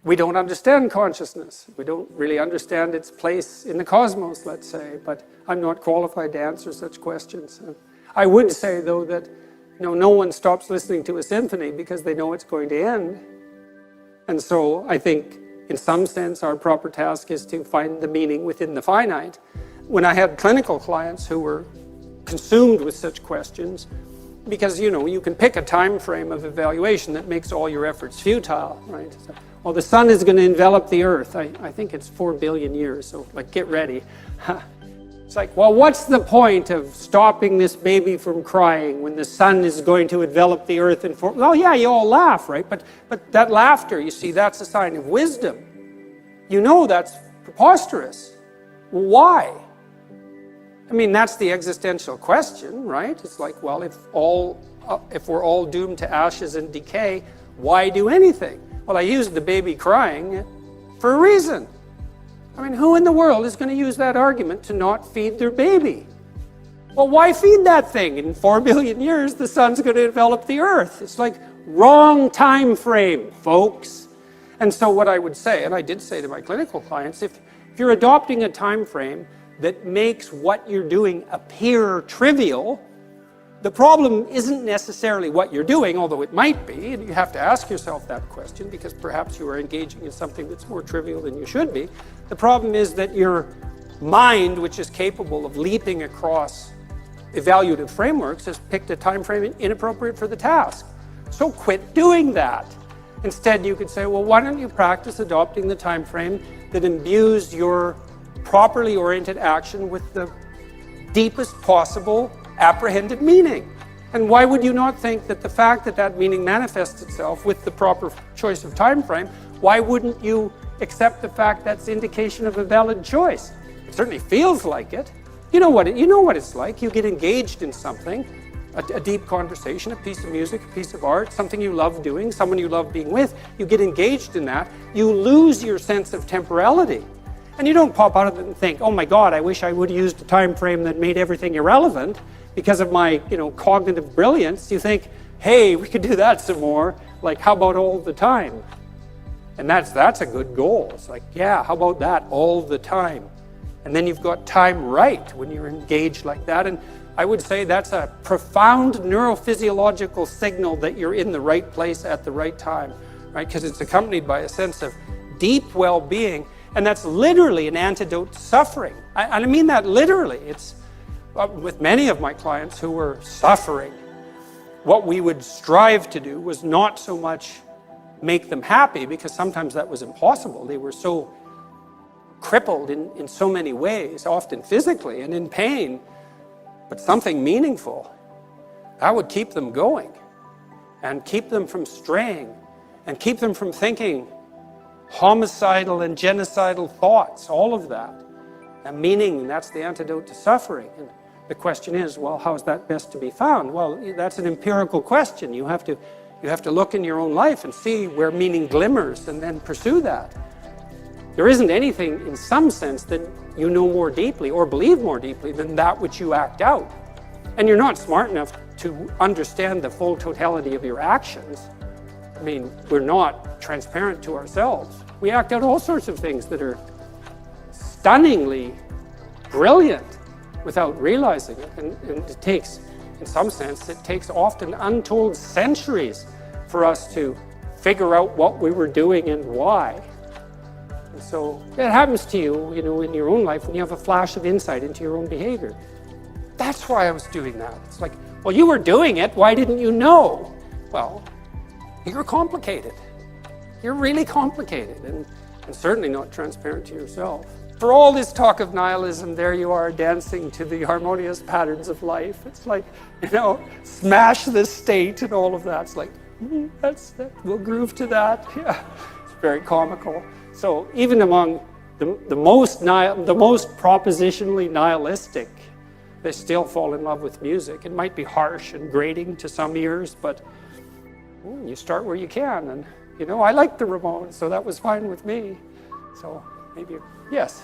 We don't understand consciousness. We don't really understand its place in the cosmos, let's say, but I'm not qualified to answer such questions. I would say, though, that no one stops listening to a symphony because they know it's going to end. And so I think, in some sense, our proper task is to find the meaning within the finite. When I had clinical clients who were consumed with such questions, because, you can pick a time frame of evaluation that makes all your efforts futile, right? So, well, the sun is going to envelop the earth. I think it's 4 billion years, so get ready. It's like, well, what's the point of stopping this baby from crying when the sun is going to envelop the earth in 4? Well, yeah, you all laugh, right? But that laughter, you see, that's a sign of wisdom. That's preposterous. Why? I mean, that's the existential question, right? It's like, well, if we're all doomed to ashes and decay, why do anything? Well, I used the baby crying for a reason. I mean, who in the world is going to use that argument to not feed their baby? Well, why feed that thing? In 4 billion years, the sun's going to envelop the earth. It's like, wrong time frame, folks. And so what I would say, and I did say to my clinical clients, if you're adopting a time frame that makes what you're doing appear trivial, the problem isn't necessarily what you're doing, although it might be, and you have to ask yourself that question because perhaps you are engaging in something that's more trivial than you should be. The problem is that your mind, which is capable of leaping across evaluative frameworks, has picked a time frame inappropriate for the task. So quit doing that. Instead, you could say, well, why don't you practice adopting the time frame that imbues your properly oriented action with the deepest possible apprehended meaning? And why would you not think that the fact that that meaning manifests itself with the proper choice of time frame, why wouldn't you accept the fact that's indication of a valid choice? It certainly feels like it. You know what it's like. You get engaged in something, a deep conversation, a piece of music, a piece of art, something you love doing, someone you love being with. You get engaged in that. You lose your sense of temporality. And you don't pop out of it and think, oh my God, I wish I would have used a time frame that made everything irrelevant because of my, cognitive brilliance. You think, hey, we could do that some more. Like, how about all the time? And that's a good goal. It's like, yeah, how about that all the time? And then you've got time right when you're engaged like that. And I would say that's a profound neurophysiological signal that you're in the right place at the right time, right? Because it's accompanied by a sense of deep well-being. And that's literally an antidote to suffering. I mean that literally. It's with many of my clients who were suffering, what we would strive to do was not so much make them happy, because sometimes that was impossible. They were so crippled in so many ways, often physically and in pain, but something meaningful that would keep them going and keep them from straying and keep them from thinking homicidal and genocidal thoughts, all of that. And meaning, that's the antidote to suffering. And the question is, well, how is that best to be found? Well, that's an empirical question. You have to look in your own life and see where meaning glimmers and then pursue that. There isn't anything, in some sense, that you know more deeply or believe more deeply than that which you act out. And you're not smart enough to understand the full totality of your actions. I mean, we're not transparent to ourselves. We act out all sorts of things that are stunningly brilliant without realizing it. And it takes, in some sense, it takes often untold centuries for us to figure out what we were doing and why. And so it happens to you, in your own life when you have a flash of insight into your own behavior. That's why I was doing that. It's like, well, you were doing it. Why didn't you know? Well, you're complicated. You're really complicated and certainly not transparent to yourself. For all this talk of nihilism, there you are dancing to the harmonious patterns of life. It's like, smash the state and all of that. It's like, we'll groove to that. Yeah, it's very comical. So even among the most propositionally nihilistic, they still fall in love with music. It might be harsh and grating to some ears, but you start where you can. And, I liked the Ramones, so that was fine with me. So maybe, yes.